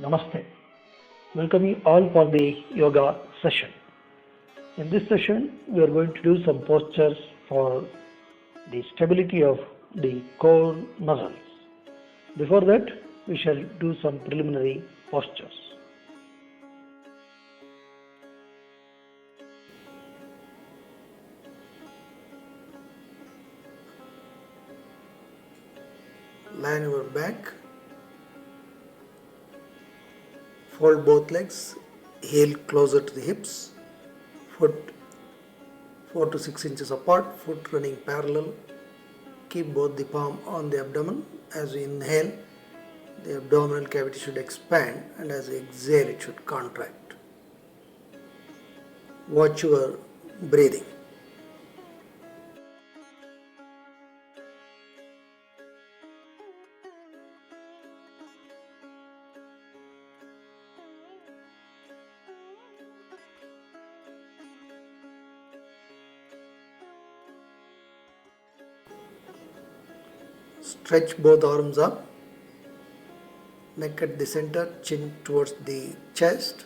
Namaste. Welcome you all for the yoga session. In this session, we are going to do some postures for the stability of the core muscles. Before that, we shall do some preliminary postures. Lie on your back, fold both legs, heel closer to the hips, foot 4 to 6 inches apart, foot running parallel. Keep both the palm on the abdomen. As we inhale, the abdominal cavity should expand, and as we exhale, it should contract. Watch your breathing. Stretch both arms up, neck at the center, chin towards the chest.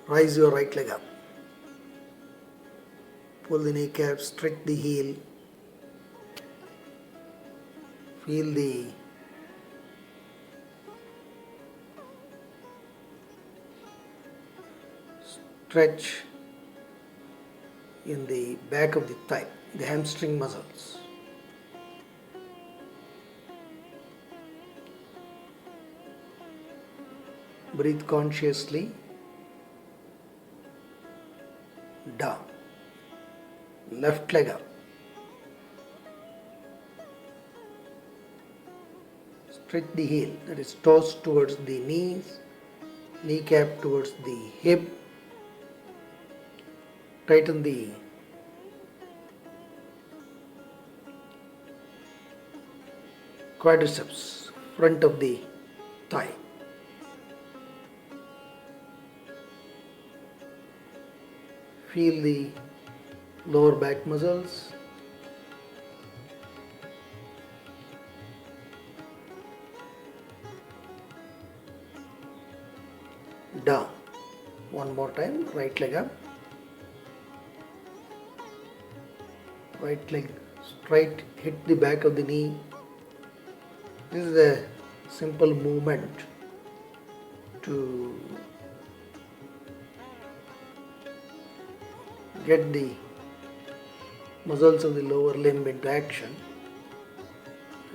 Raise your right leg up. Pull the kneecap, stretch the heel. Feel the stretch in the back of the thigh, the hamstring muscles. Breathe consciously. Down. Left leg up. Stretch the heel, that is toes towards the knees, kneecap towards the hip. Tighten the quadriceps, front of the thigh. Feel the lower back muscles. Down. One more time, right leg up. Right leg straight, hit the back of the knee. This is a simple movement to get the muscles of the lower limb into action.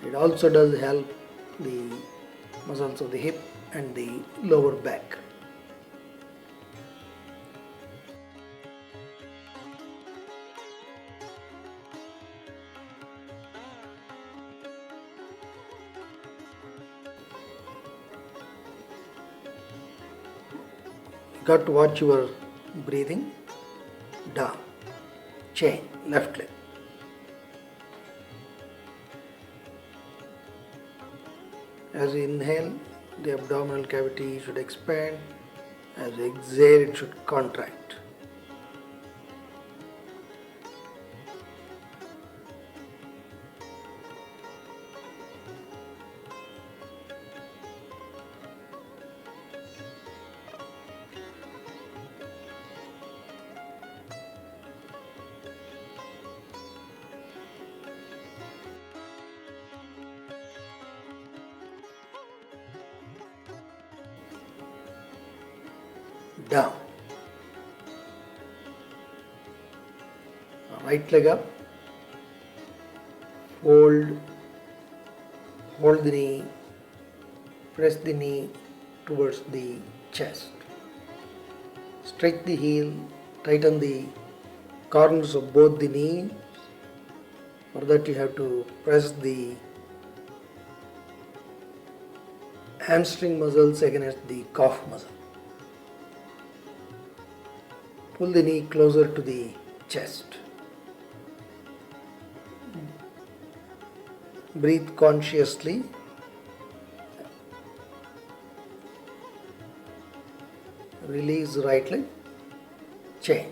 It also does help the muscles of the hip and the lower back. You got to watch your breathing. Down, chain, left leg. As we inhale, the abdominal cavity should expand. As we exhale, it should contract. Down. Right leg up. Hold the knee. Press the knee towards the chest. Stretch the heel. Tighten the corners of both the knees. For that you have to press the hamstring muscles against the calf muscle. Pull the knee closer to the chest. Breathe consciously. Release right leg, chain.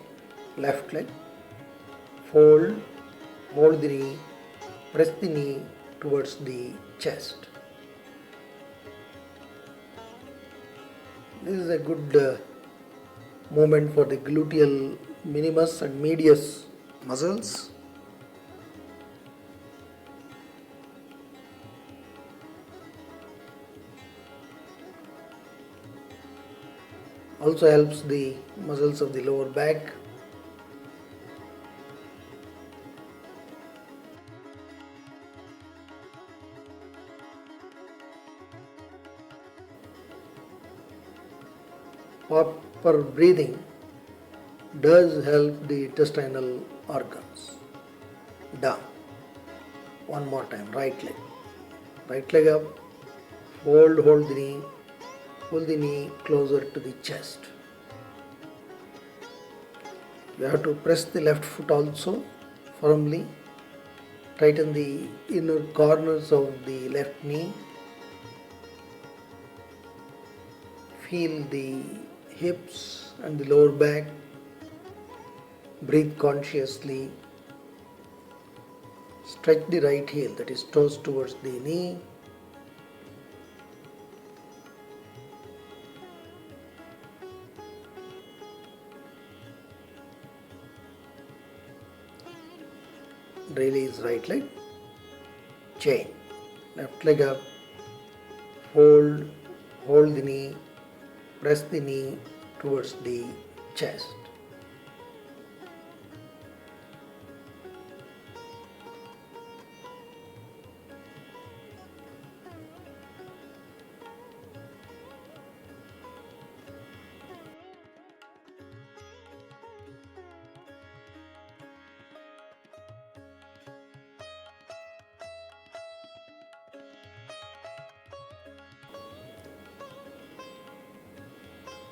Left leg, fold, hold the knee, press the knee towards the chest. This is a good movement for the gluteal minimus and medius muscles. Also helps the muscles of the lower back. Proper breathing does help the intestinal organs. Down. One more time. Right leg. Right leg up. Hold the knee. Pull the knee closer to the chest. You have to press the left foot also firmly. Tighten the inner corners of the left knee. Feel the hips and the lower back. Breathe consciously. Stretch the right heel, that is toes towards the knee. Release right leg, chain. Left leg up, hold the knee, press the knee towards the chest.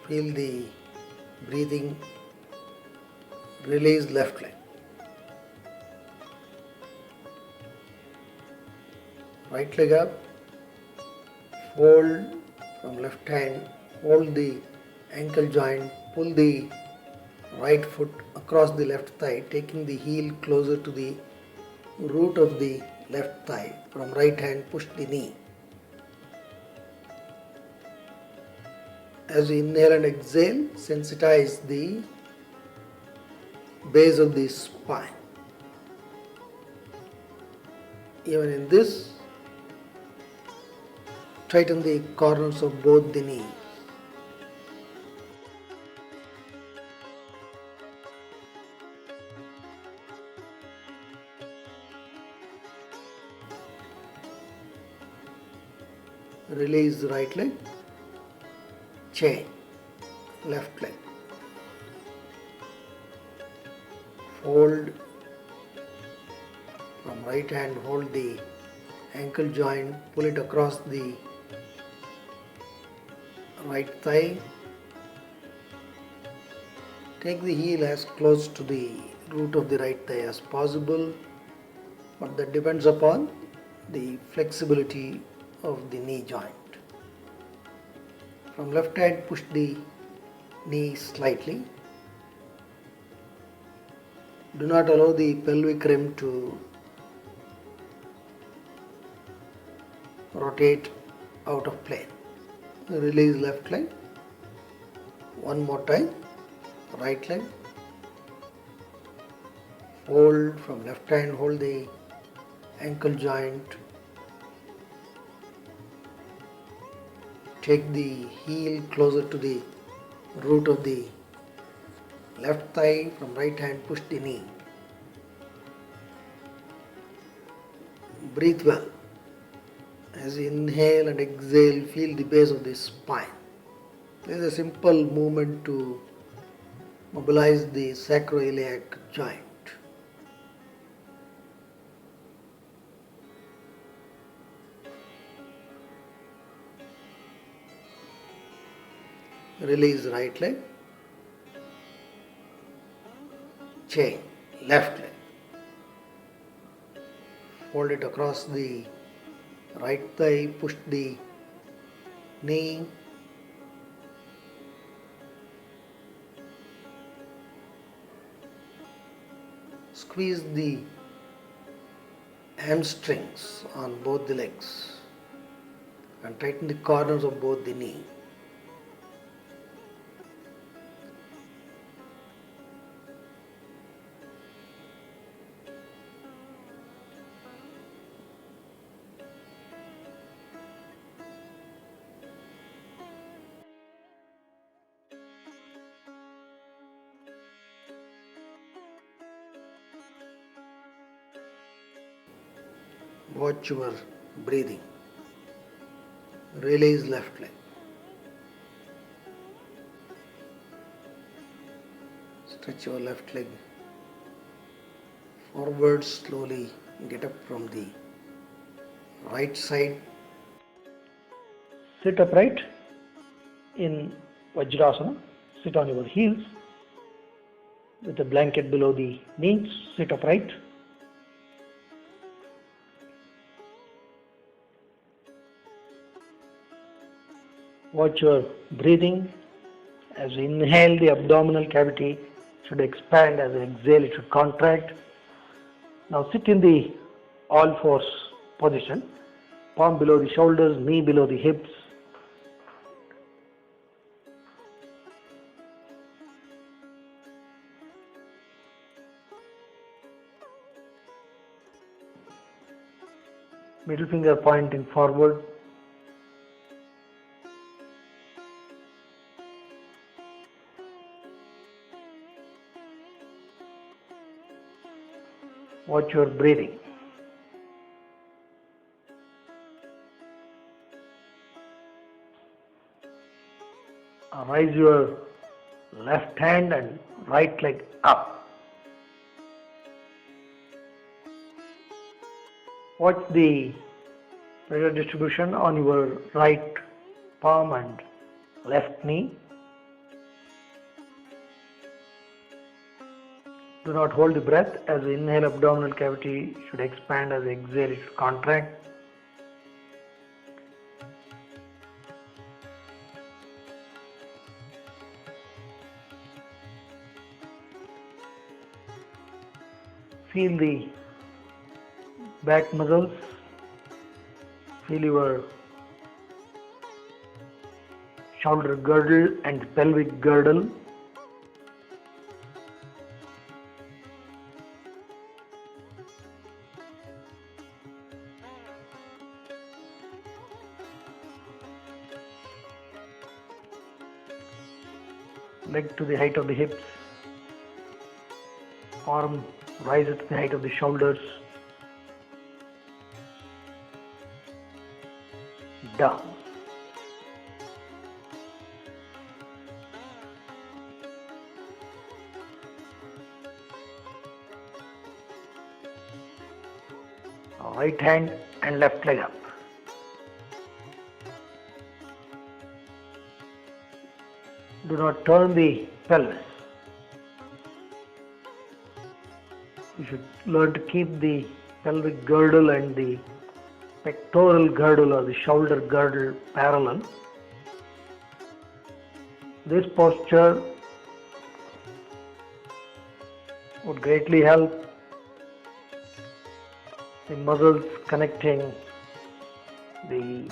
Feel the breathing. Release left leg. Right leg up. Fold from left hand. Hold the ankle joint. Pull the right foot across the left thigh, taking the heel closer to the root of the left thigh. From right hand, push the knee. As you inhale and exhale, sensitize the base of the spine. Even in this, tighten the corners of both the knees. Release the right leg, chain, left leg. Fold from right hand, hold the ankle joint, pull it across the right thigh. Take the heel as close to the root of the right thigh as possible, but that depends upon the flexibility of the knee joint. From left hand, push the knee slightly. Do not allow the pelvic rim to rotate out of plane. Release left leg. One more time. Right leg. Fold from left hand, hold the ankle joint. Take the heel closer to the root of the left thigh. From right hand, push the knee. Breathe well. As you inhale and exhale, feel the base of the spine. This is a simple movement to mobilize the sacroiliac joint. Release right leg, chain, left leg. fold it across the right thigh, push the knee, squeeze the hamstrings on both the legs and tighten the corners of both the knee. Watch your breathing. Release left leg. Stretch your left leg forward slowly. Get up from the right side. Sit upright in Vajrasana. Sit on your heels with a blanket below the knees. Sit upright. Watch your breathing. As we inhale, the abdominal cavity should expand. As we exhale, it should contract. Now sit in the all fours position. Palm below the shoulders, knee below the hips. Middle finger pointing forward. Watch your breathing. Raise your left hand and right leg up. Watch the pressure distribution on your right palm and left knee. Do not hold the breath. As we inhale, abdominal cavity should expand. As we exhale, it should contract. Feel the back muscles. Feel your shoulder girdle and pelvic girdle. Leg to the height of the hips. Arm rise to the height of the shoulders. Down. Right hand and left leg up. Do not turn the pelvis. You should learn to keep the pelvic girdle and the pectoral girdle or the shoulder girdle parallel. This posture would greatly help the muscles connecting the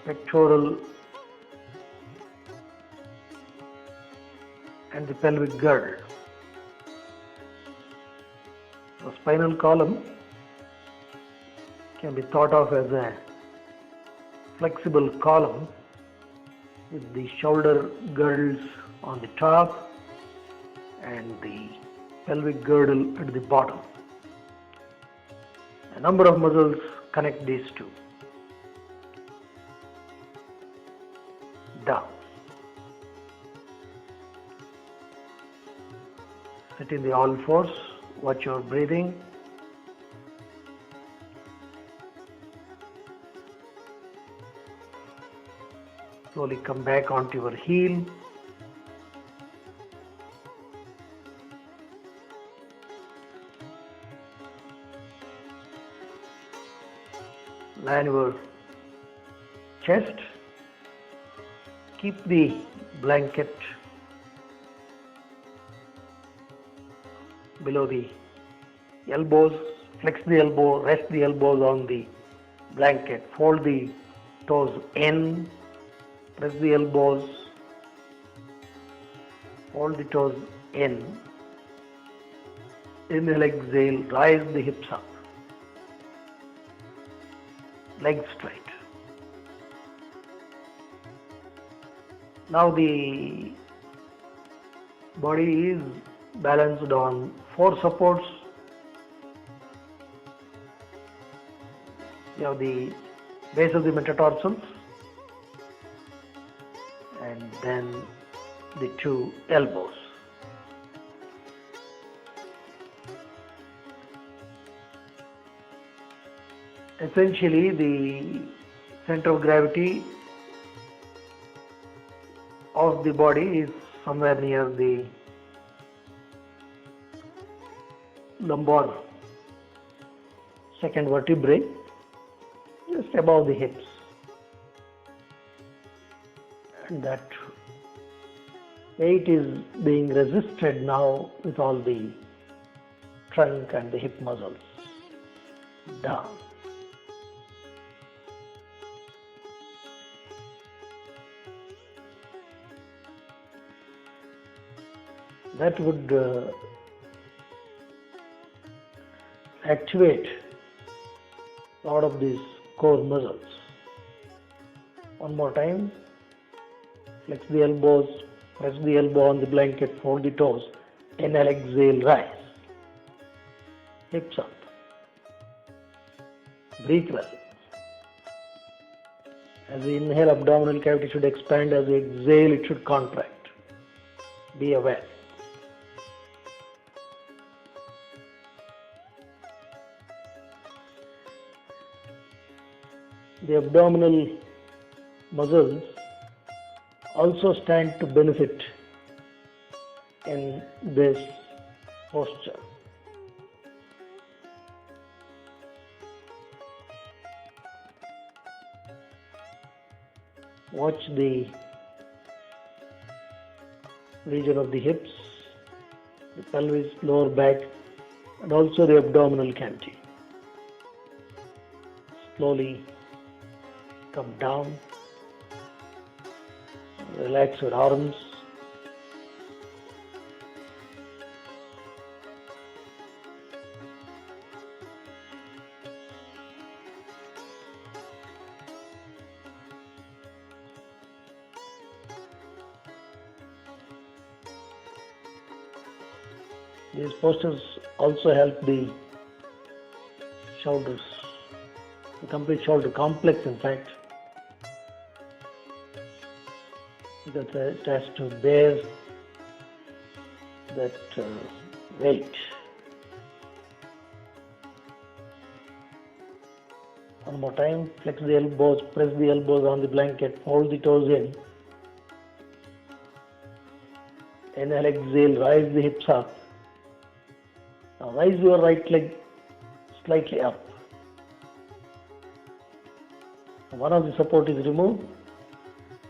pectoral and the pelvic girdle. The spinal column can be thought of as a flexible column with the shoulder girdles on the top and the pelvic girdle at the bottom. A number of muscles connect these two. Down. Sit in the all fours. Watch your breathing. Slowly come back onto your heel. line your chest, keep the blanket below the elbows, flex the elbow, rest the elbows on the blanket, fold the toes in, press the elbows, fold the toes in, inhale, exhale, rise the hips up, legs straight. Now the body is balanced on 4 supports. You have the base of the metatarsals and then the 2 elbows. Essentially, the center of gravity of the body is somewhere near the lumbar second vertebrae, just above the hips, and that weight is being resisted now with all the trunk and the hip muscles down. That would activate a lot of these core muscles. One more time, flex the elbows, press the elbow on the blanket, fold the toes, inhale, exhale, rise, hips up, breathe well. As we inhale, abdominal cavity should expand, as we exhale, it should contract. Be aware. The abdominal muscles also stand to benefit in this posture. Watch the region of the hips, the pelvis, lower back, and also the abdominal cavity. Slowly come down, relax your arms, these postures also help the shoulders, the complete shoulder complex in fact, because it has to bear that weight. One more time, flex the elbows, press the elbows on the blanket, fold the toes in. Inhale, exhale, rise the hips up. Now rise your right leg slightly up. One of the support is removed.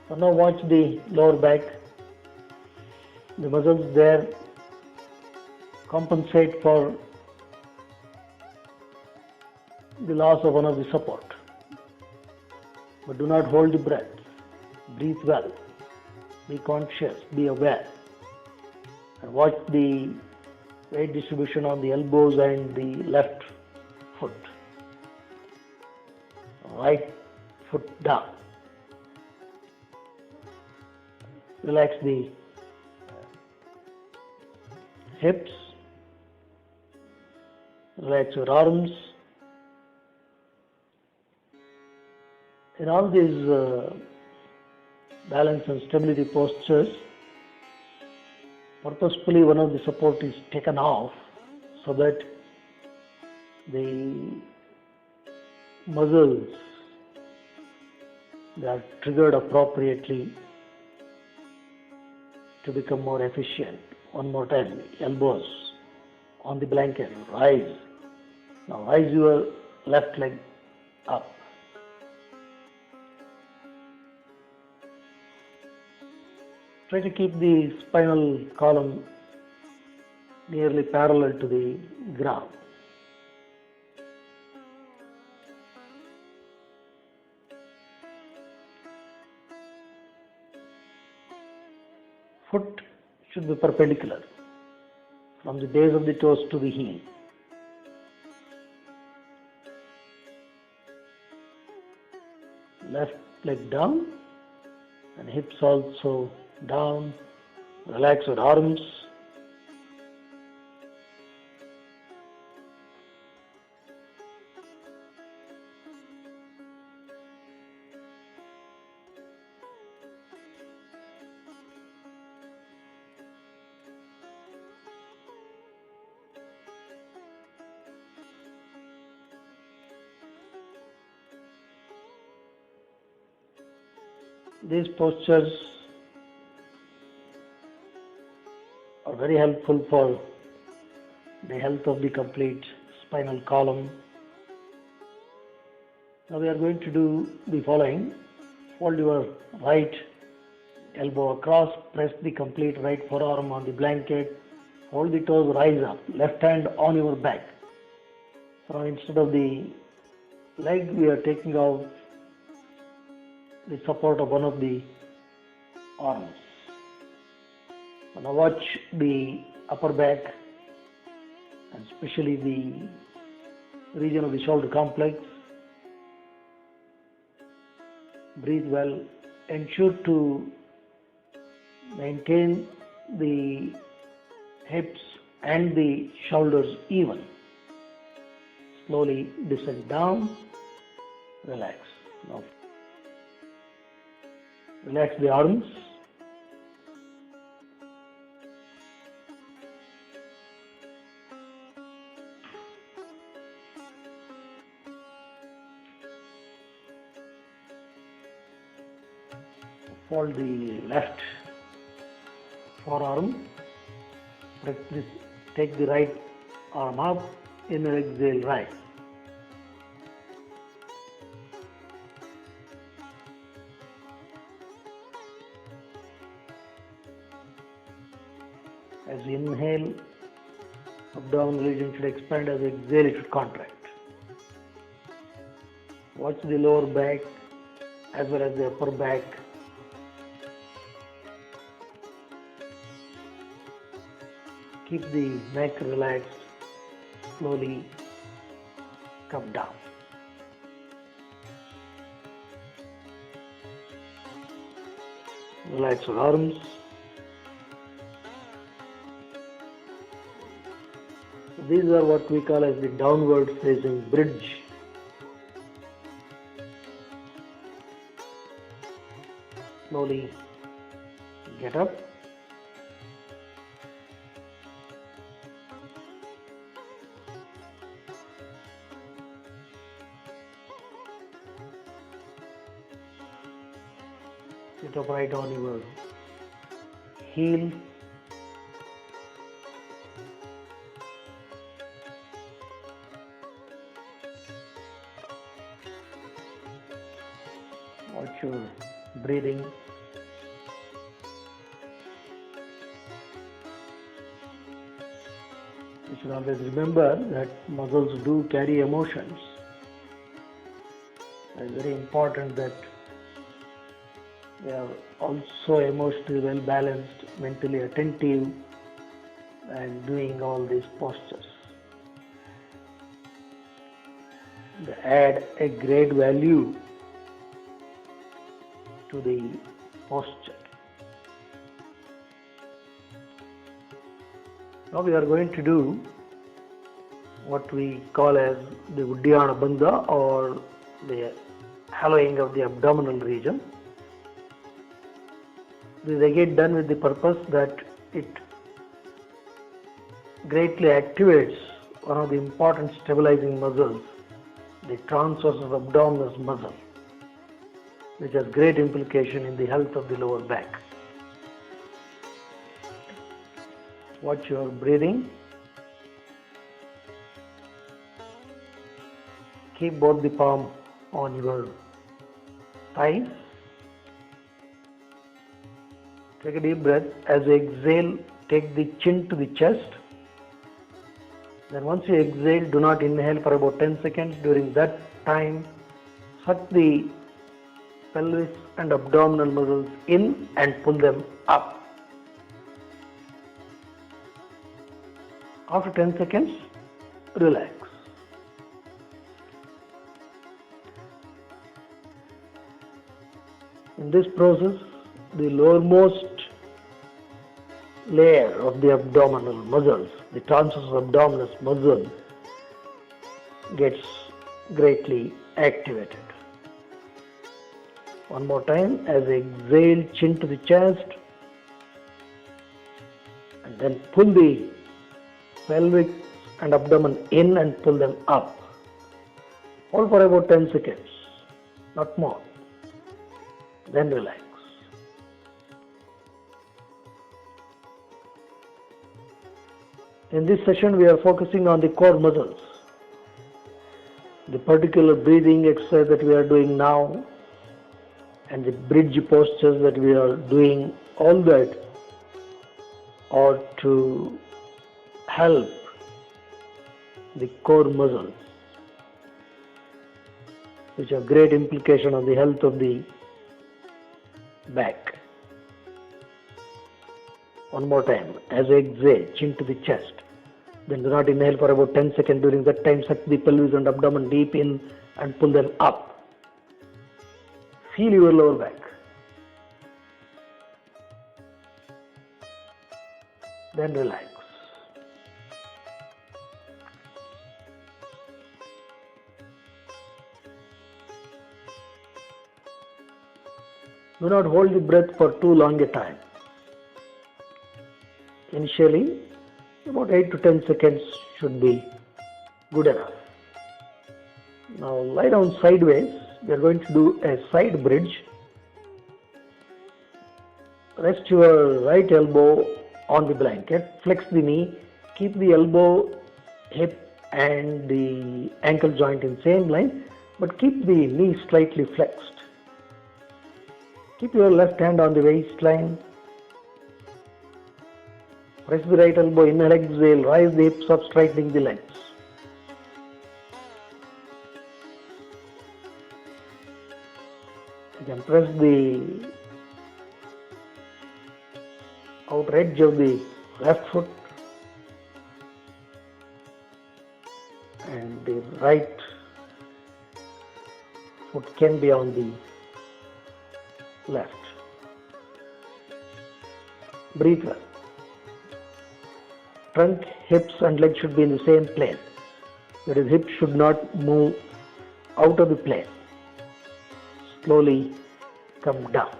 So now watch the lower back. The muscles there compensate for the loss of one of the support. But do not hold the breath. Breathe well. Be conscious. Be aware. And watch the weight distribution on the elbows and the left foot. Right foot down. Relax the hips. Relax your arms. In all these balance and stability postures, purposefully one of the support is taken off so that the muscles they are triggered appropriately to become more efficient. One more time, elbows on the blanket, rise. Now rise your left leg up. Try to keep the spinal column nearly parallel to the ground. Foot should be perpendicular from the base of the toes to the heel. Left leg down and hips also down. Relax your arms. These postures are very helpful for the health of the complete spinal column. Now we are going to do the following. Fold your right elbow across, press the complete right forearm on the blanket, hold the toes, rise up, left hand on your back. Now instead of the leg, we are taking out the support of one of the arms. Now watch the upper back and especially the region of the shoulder complex. Breathe well. Ensure to maintain the hips and the shoulders even. Slowly descend down. Relax. Now relax the arms. Fold the left forearm. Take the right arm up. Inner exhale, rise. As you inhale, abdominal region should expand. As you exhale, it should contract. Watch the lower back as well as the upper back. Keep the neck relaxed. Slowly come down. Relax your arms. These are what we call as the downward facing bridge. Slowly get up. Sit upright on your heel. Watch your breathing. You should always remember that muscles do carry emotions. It's very important that they are also emotionally well balanced, mentally attentive, and doing all these postures. They add a great value to the posture. Now we are going to do what we call as the Uddiyana Bandha, or the hallowing of the abdominal region. This is again done with the purpose that it greatly activates one of the important stabilizing muscles, the transverse abdominis muscle, which has great implication in the health of the lower back. Watch your breathing. Keep both the palm on your thighs. Take a deep breath. As you exhale, take the chin to the chest. Then once you exhale, do not inhale for about 10 seconds. During that time, suck the pelvis and abdominal muscles in and pull them up. After 10 seconds, relax. In this process, the lowermost layer of the abdominal muscles, the transverse abdominis muscle, gets greatly activated. One more time, as exhale, chin to the chest, and then pull the pelvic and abdomen in and pull them up. Hold for about 10 seconds, not more. Then relax. In this session, we are focusing on the core muscles. The particular breathing exercise that we are doing now and the bridge postures that we are doing, all that are to help the core muscles, which have great implication on the health of the back. One more time, as I exhale, chin to the chest. Then do not inhale for about 10 seconds. During that time, suck the pelvis and abdomen deep in and pull them up. Feel your lower back. Then relax. Do not hold the breath for too long a time. Initially, about 8 to 10 seconds should be good enough. Now lie down sideways. We are going to do a side bridge. Rest your right elbow on the blanket. Flex the knee. Keep the elbow, hip and the ankle joint in same line, but keep the knee slightly flexed. Keep your left hand on the waistline. Press the right elbow, inhale, exhale, rise the hips up, straightening the legs. You can press the outer edge of the left foot and the right foot can be on the left. Breathe well. Trunk, hips and legs should be in the same plane. That is, hips should not move out of the plane. Slowly come down.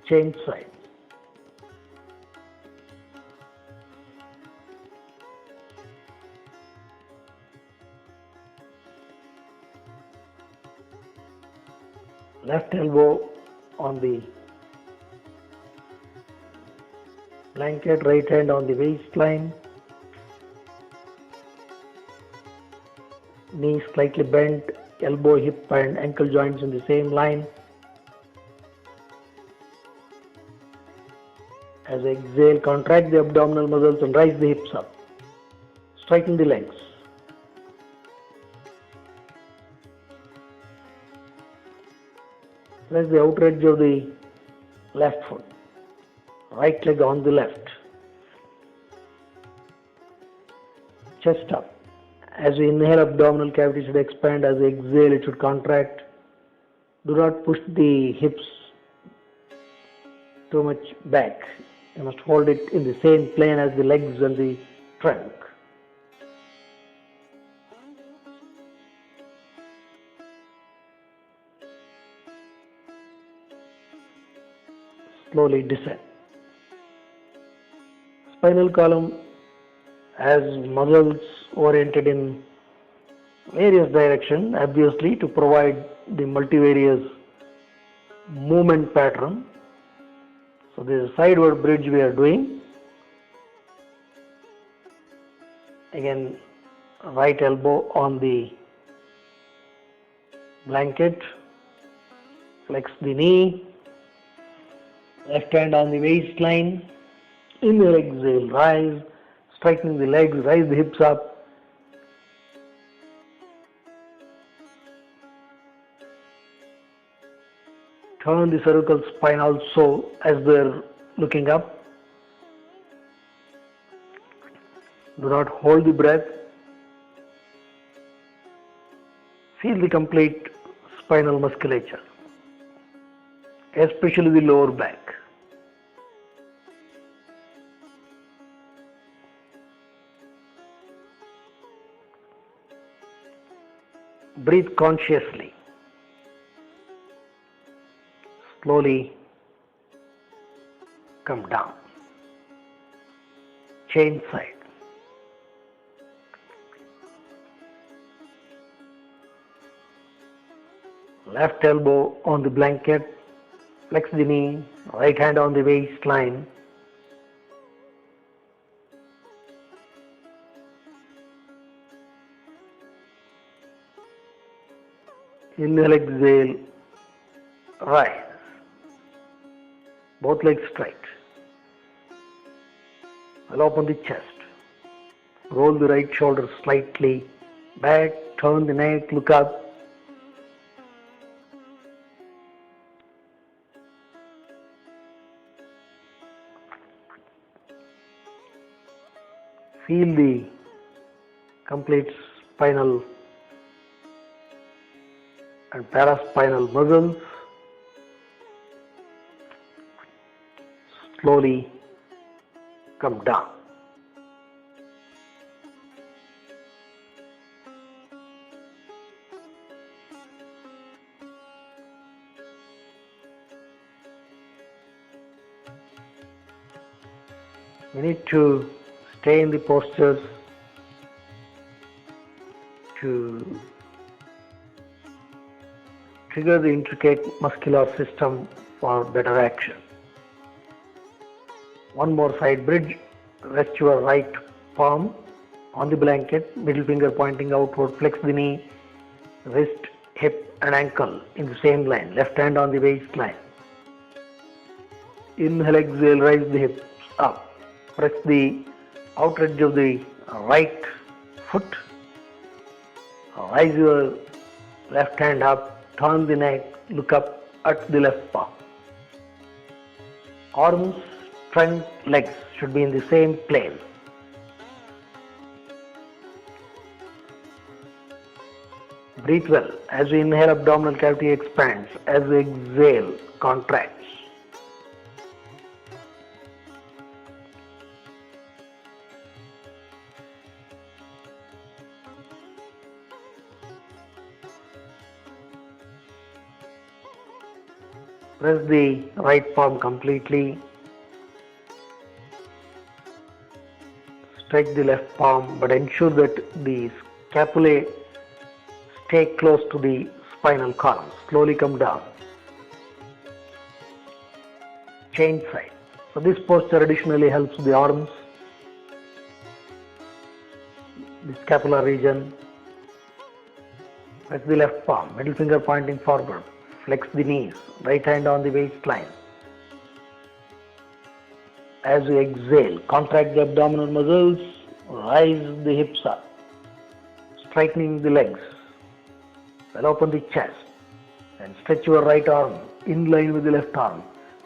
Change side. Left elbow on the blanket, right hand on the waistline, knee slightly bent, elbow, hip and ankle joints in the same line. As I exhale, contract the abdominal muscles and rise the hips up. Straighten the legs. Press the outer edge of the left foot. Right leg on the left. Chest up. As we inhale, abdominal cavity should expand. As we exhale, it should contract. Do not push the hips too much back. You must hold it in the same plane as the legs and the trunk. Slowly descend. Spinal column has muscles oriented in various directions, obviously to provide the multivarious movement pattern. So this is a sideward bridge we are doing. Again, right elbow on the blanket, flex the knee, left hand on the waistline, inhale, exhale, rise, straightening the legs, rise the hips up. Turn the cervical spine also as they're looking up. Do not hold the breath. Feel the complete spinal musculature, especially the lower back. Breathe consciously. Slowly come down. Change side. Left elbow on the blanket, flex the knee, right hand on the waistline. Inhale, exhale, rise. Both legs straight. I'll open the chest. Roll the right shoulder slightly back, turn the neck, look up. Feel the complete spinal and paraspinal muscles. Slowly come down. We need to stay in the postures to trigger the intricate muscular system for better action. One more side bridge. Rest your right palm on the blanket, middle finger pointing outward, flex the knee, wrist, hip and ankle in the same line, left hand on the waistline. Inhale, exhale, rise the hips up. Press the outer edge of the right foot. Rise your left hand up, turn the neck, look up at the left palm. Arms, trunk, legs should be in the same plane. Breathe well. As we inhale, abdominal cavity expands. As we exhale, contracts. Press the right palm completely. Stretch the left palm, but ensure that the scapulae stay close to the spinal column. Slowly come down. Change side. So this posture additionally helps the arms, the scapular region. Press the left palm, middle finger pointing forward. Flex the knees, right hand on the waistline. As we exhale, contract the abdominal muscles, rise the hips up, straightening the legs. Well, open the chest and stretch your right arm in line with the left arm.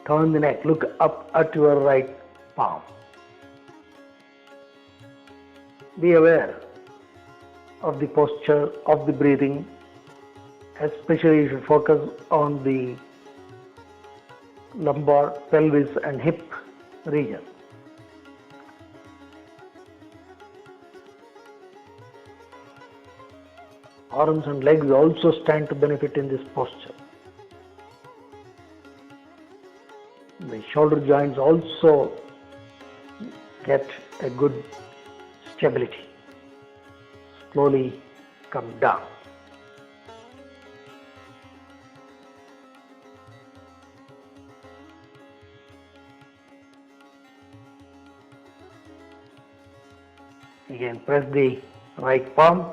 Turn the neck, look up at your right palm. Be aware of the posture, of the breathing. Especially you should focus on the lumbar, pelvis and hip region. Arms and legs also stand to benefit in this posture. The shoulder joints also get a good stability. Slowly come down. Again, press the right palm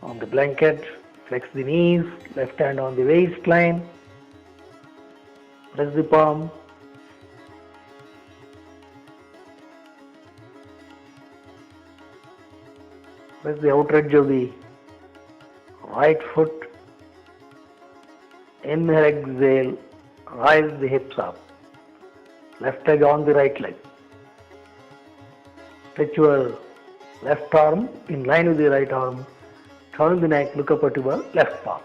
on the blanket, Flex the knees, left hand on the waistline. Press the palm. Press the outer edge of the right foot. Inhale, exhale, rise the hips up. Left leg on the right leg. Stretch your left arm in line with the right arm. Turn the neck, look up at your left palm.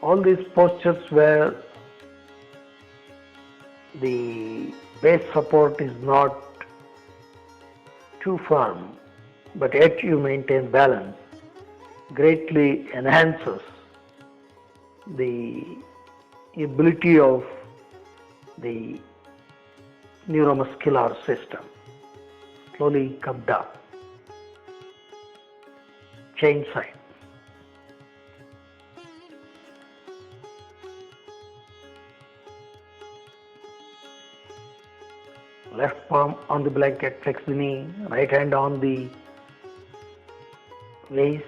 All these postures where the base support is not too firm, but yet you maintain balance, greatly enhances the ability of the neuromuscular system. Slowly come down. Change side. Left palm on the blanket, flex the knee, right hand on the waist,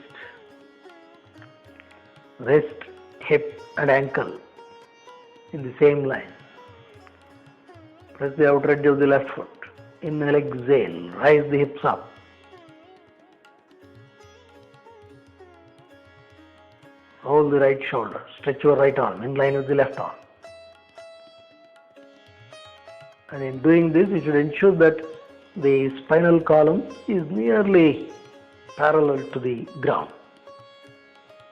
wrist, hip and ankle in the same line. Press the outer edge of the left foot. Inhale, exhale, rise the hips up. Roll the right shoulder, stretch your right arm in line with the left arm. And in doing this, you should ensure that the spinal column is nearly parallel to the ground.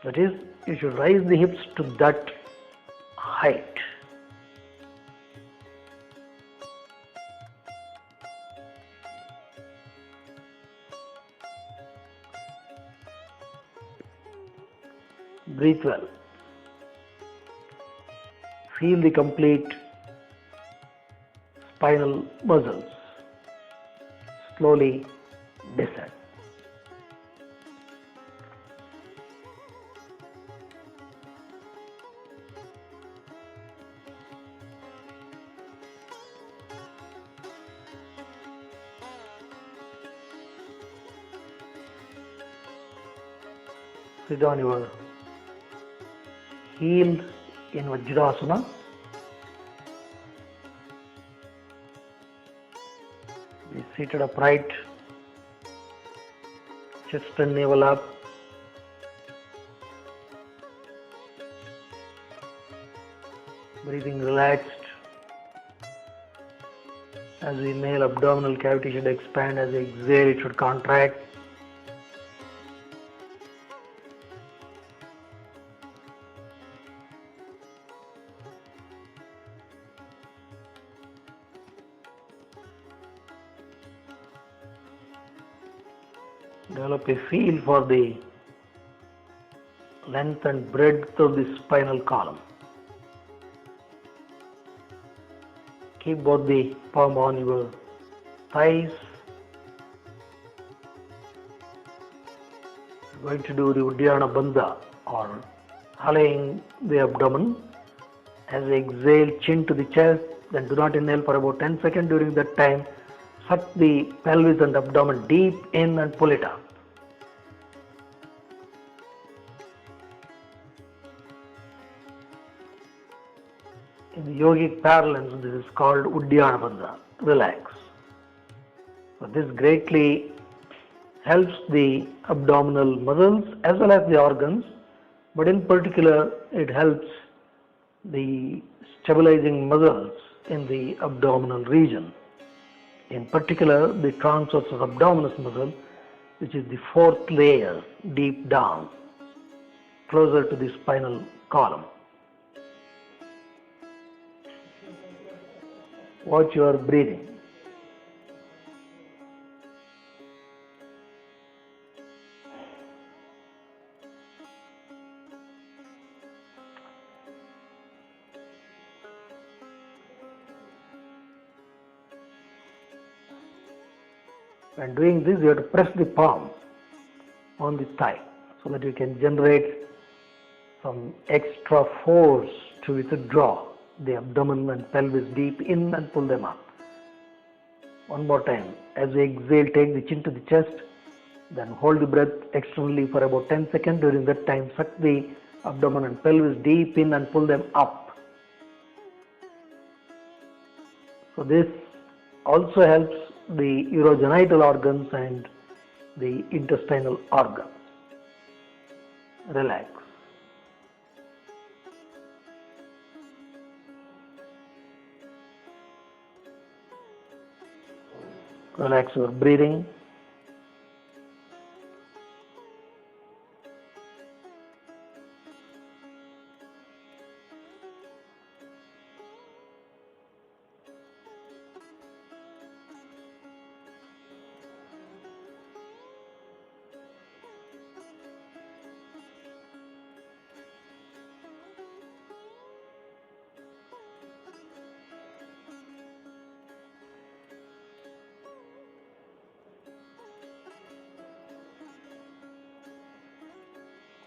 That is, you should raise the hips to that height. Breathe well. Feel the complete spinal muscles. Slowly descend. Sit on your heel in Vajrasana. Be seated upright, chest and navel up. Breathing relaxed. As we inhale, abdominal cavity should expand. As we exhale, it should contract. Develop a feel for the length and breadth of the spinal column. Keep both the palm on your thighs. We're going to do the Uddiyana Bandha, or hulling the abdomen. As we exhale, chin to the chest, then do not inhale for about 10 seconds. During that time, suck the pelvis and abdomen deep in and pull it up. In the yogic parlance, this is called Uddiyana Bandha, relax. So this greatly helps the abdominal muscles as well as the organs, but in particular it helps the stabilizing muscles in the abdominal region. In particular, the transversus abdominis muscle, which is the fourth layer deep down, closer to the spinal column. Watch your breathing. When doing this, you have to press the palm on the thigh so that you can generate some extra force to withdraw the abdomen and pelvis deep in and pull them up. One more time. As we exhale, take the chin to the chest, then hold the breath externally for about 10 seconds. During that time, suck the abdomen and pelvis deep in and pull them up. So this also helps the urogenital organs and the intestinal organs. Relax. Relax your breathing.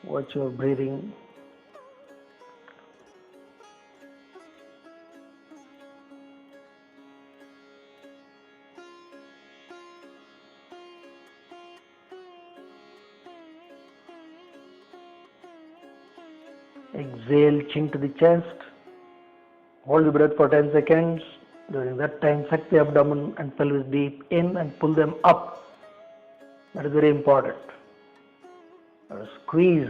Watch your breathing. Exhale, chin to the chest. Hold the breath for 10 seconds. During that time, suck the abdomen and pelvis deep in and pull them up. That is very important. Squeeze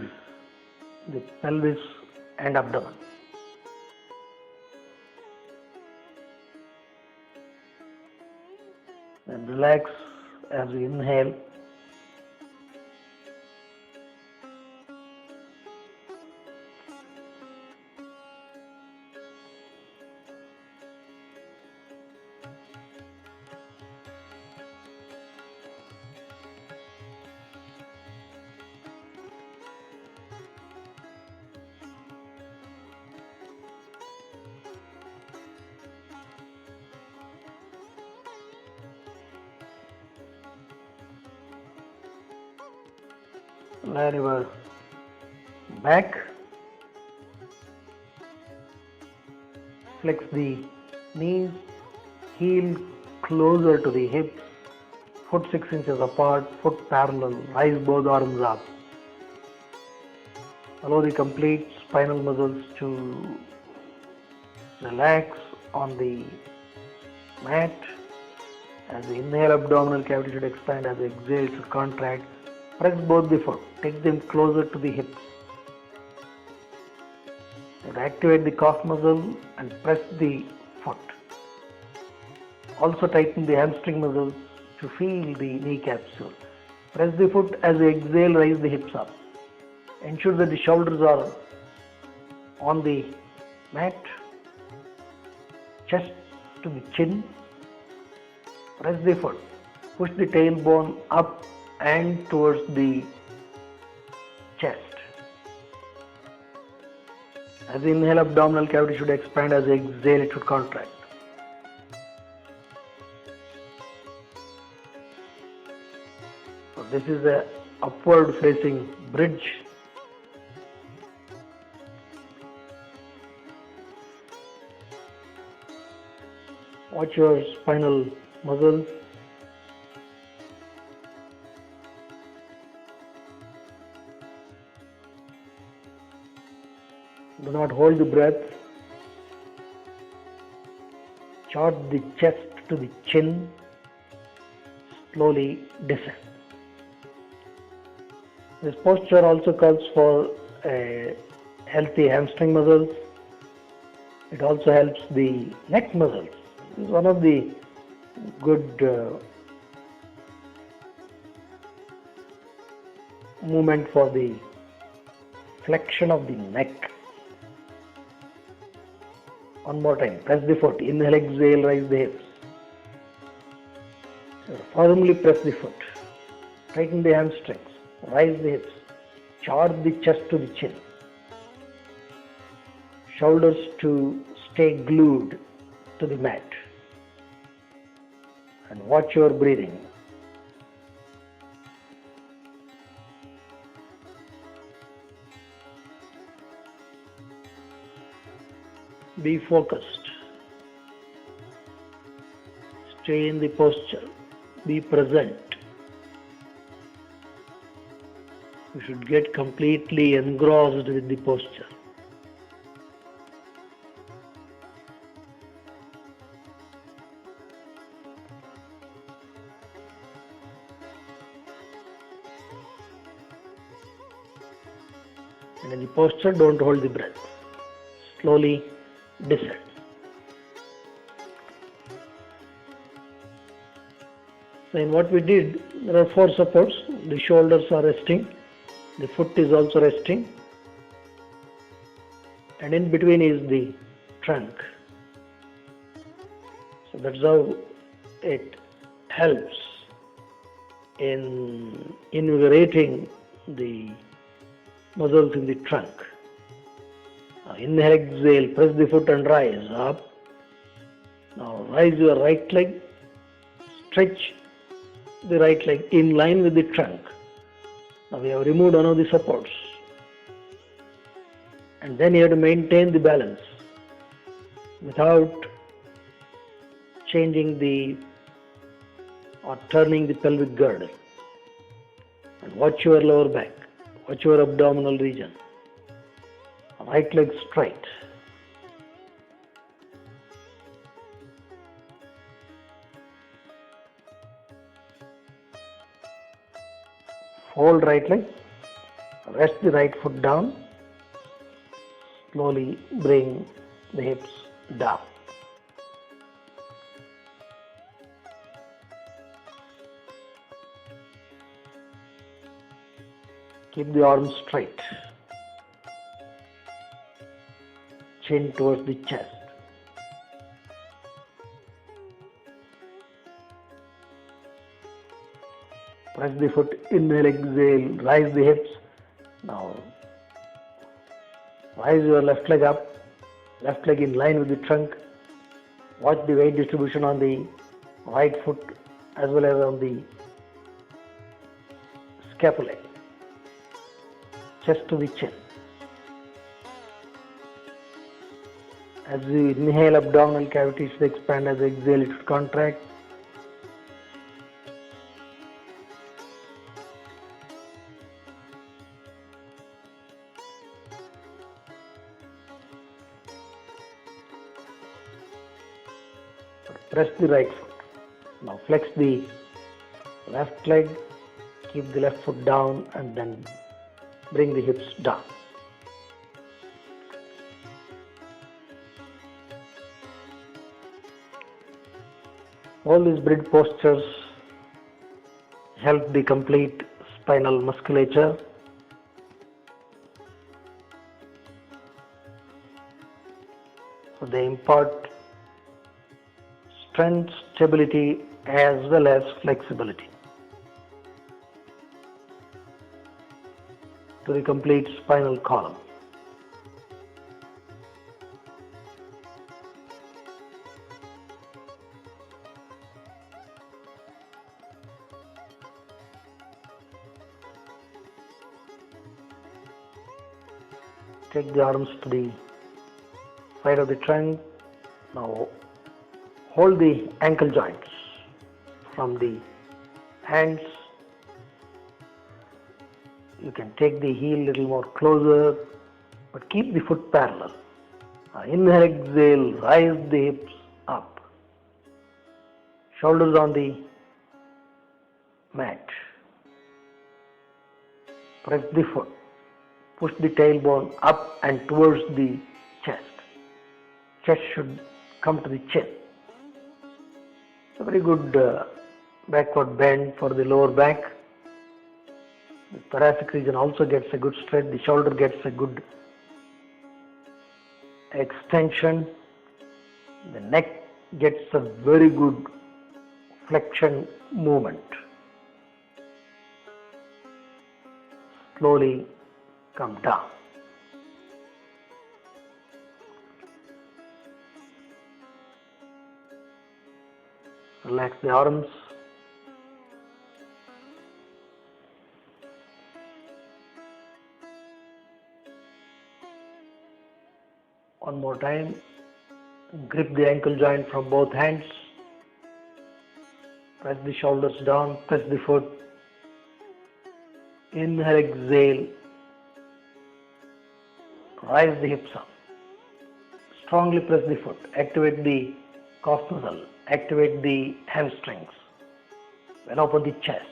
the pelvis and abdomen. Then relax as we inhale. Lie your back. Flex the knees, heel closer to the hips, foot 6 inches apart, foot parallel, rise both arms up. Allow the complete spinal muscles to relax on the mat. As we inhale, abdominal cavity should expand. As we exhale, it should contract. Press both the foot. Take them closer to the hips. Activate the calf muscle and press the foot. Also tighten the hamstring muscles to feel the knee capsule. Press the foot. As we exhale, raise the hips up. Ensure that the shoulders are on the mat. Chest to the chin. Press the foot. Push the tailbone up and towards the chest. As we inhale, abdominal cavity should expand. As we exhale, it should contract. So this is a upward facing bridge. Watch your spinal muscles. Do not hold the breath. Chart the chest to the chin. Slowly descend. This posture also calls for a healthy hamstring muscles. It also helps the neck muscles. This is one of the good movement for the flexion of the neck. One more time. Press the foot. Inhale, exhale, rise the hips. Firmly press the foot. Tighten the hamstrings. Rise the hips. Chart the chest to the chin. Shoulders to stay glued to the mat. And watch your breathing. Be focused. Stay in the posture. Be present. You should get completely engrossed with the posture. And in the posture, don't hold the breath. Slowly descend. So in what we did, there are 4 supports. The shoulders are resting. The foot is also resting. And in between is the trunk. So that's how it helps in invigorating the muscles in the trunk. Now inhale, exhale, press the foot and rise up. Now rise your right leg, stretch the right leg in line with the trunk. Now we have removed one of the supports. And then you have to maintain the balance without changing or turning the pelvic girdle. And watch your lower back, watch your abdominal region. Right leg straight. Fold right leg, rest the right foot down, slowly bring the hips down. Keep the arms straight, chin towards the chest. Press the foot, inhale, exhale, rise the hips. Now, rise your left leg up, left leg in line with the trunk. Watch the weight distribution on the right foot as well as on the scapula. Chest to the chin. As you inhale, abdominal cavity should expand. As you exhale, it should contract. Press the right foot. Now flex the left leg, keep the left foot down and then bring the hips down. All these bridge postures help the complete spinal musculature. So they impart strength, stability as well as flexibility to the complete spinal column. Take the arms to the side of the trunk. Now hold the ankle joints from the hands. You can take the heel a little more closer, but keep the foot parallel. Inhale, exhale, rise the hips up. Shoulders on the mat. Press the foot. Push the tailbone up and towards the chest. Chest should come to the chin. It's a very good backward bend for the lower back. The thoracic region also gets a good stretch. The shoulder gets a good extension. The neck gets a very good flexion movement. Slowly come down. Relax the arms. One more time. Grip the ankle joint from both hands. Press the shoulders down, press the foot. Inhale, exhale. Rise the hips up. Strongly press the foot. Activate the calf muscle. Activate the hamstrings. Then open the chest.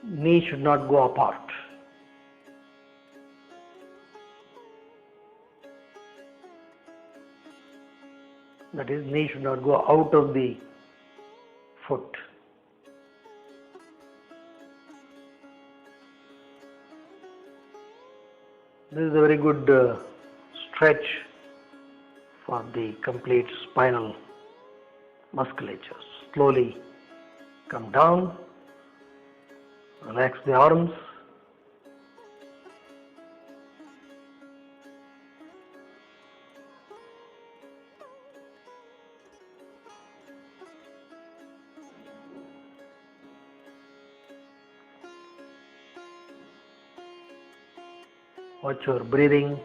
Knee should not go apart. That is, knee should not go out of the foot. This is a very good stretch for the complete spinal musculature. Slowly come down, relax the arms. Watch your breathing.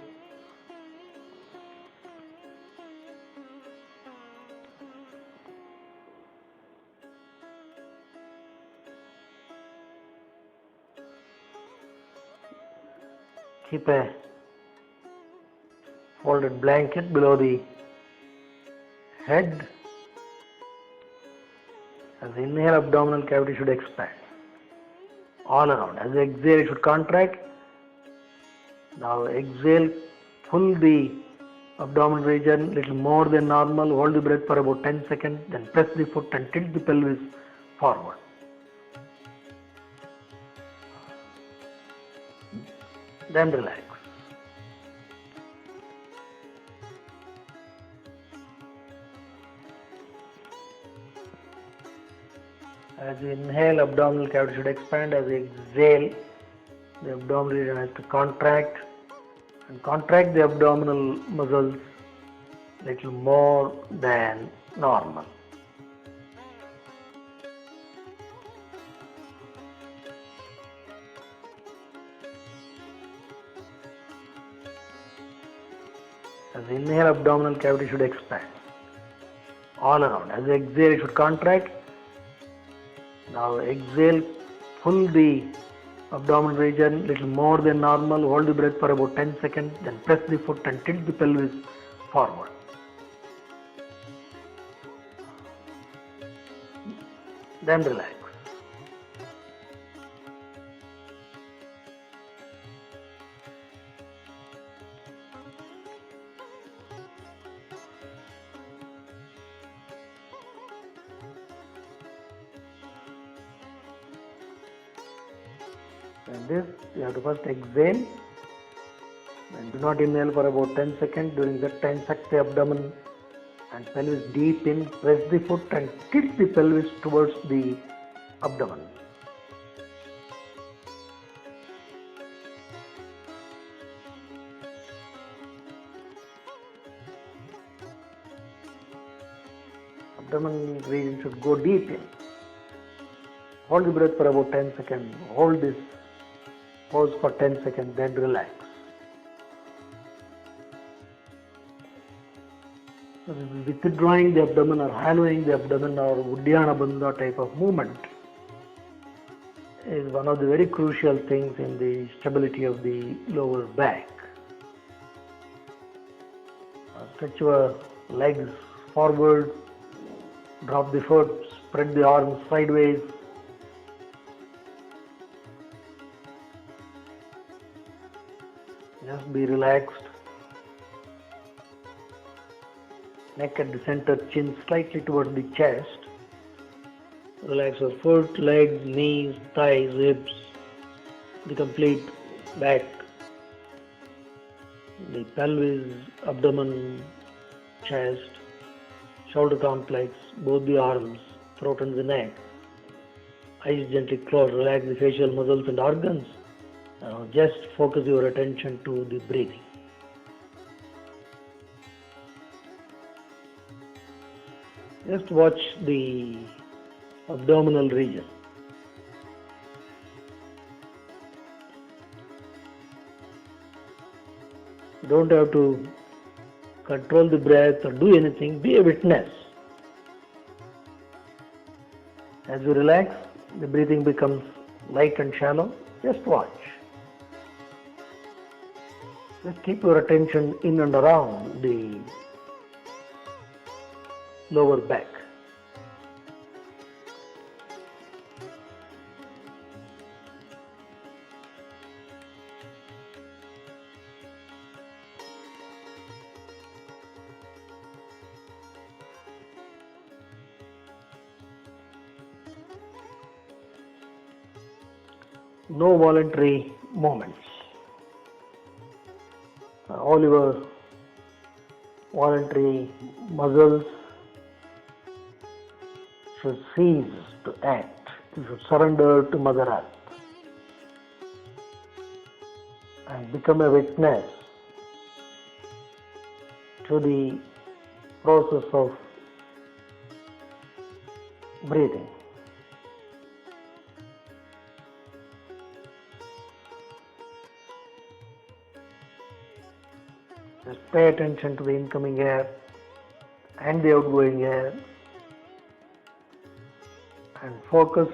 Keep a folded blanket below the head. As you inhale, abdominal cavity should expand all around. As you exhale, it should contract. Now exhale, pull the abdominal region little more than normal. Hold the breath for about 10 seconds. Then press the foot and tilt the pelvis forward. Then relax. As you inhale, abdominal cavity should expand. As you exhale, the abdominal region has to contract, and contract the abdominal muscles little more than normal. As you inhale, abdominal cavity should expand all around. As you exhale, it should contract. Now exhale, pull the abdominal region little more than normal. Hold the breath for about 10 seconds. Then press the foot and tilt the pelvis forward. Then relax. And this, you have to first exhale and do not inhale for about 10 seconds. During that time, suck the abdomen and pelvis deep in. Press the foot and tilt the pelvis towards the abdomen. Abdomen region should go deep in. Hold the breath for about 10 seconds. Hold this pause for 10 seconds, then relax. So this is withdrawing the abdomen or hollowing the abdomen or Uddiyana Bandha type of movement is one of the very crucial things in the stability of the lower back. Stretch your legs forward, drop the foot, spread the arms sideways. Just be relaxed. Neck at the center, chin slightly towards the chest. Relax your foot, legs, knees, thighs, hips, the complete back, the pelvis, abdomen, chest, shoulder complex, both the arms, throat and the neck. Eyes gently closed. Relax the facial muscles and organs. Now just focus your attention to the breathing. Just watch the abdominal region. You don't have to control the breath or do anything, be a witness. As you relax, the breathing becomes light and shallow. Just watch. Just keep your attention in and around the lower back. No voluntary movements. All your voluntary muscles should cease to act. You should surrender to Mother Earth and become a witness to the process of breathing. Just pay attention to the incoming air and the outgoing air and focus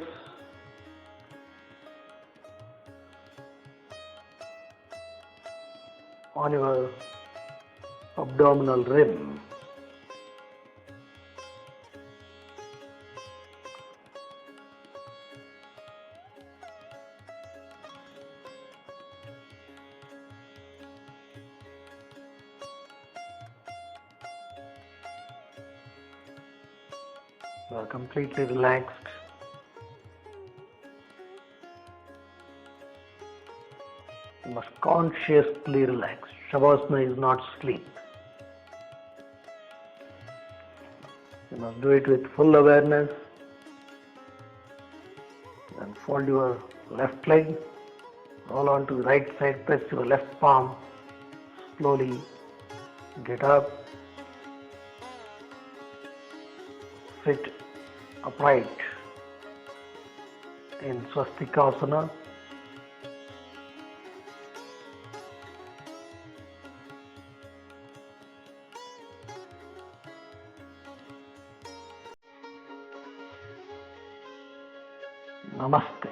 on your abdominal rim. You are completely relaxed. You must consciously relax. Shavasana is not sleep. You must do it with full awareness. Then fold your left leg, roll on to the right side, press your left palm, slowly get up, sit upright in Swastikasana. Namaste.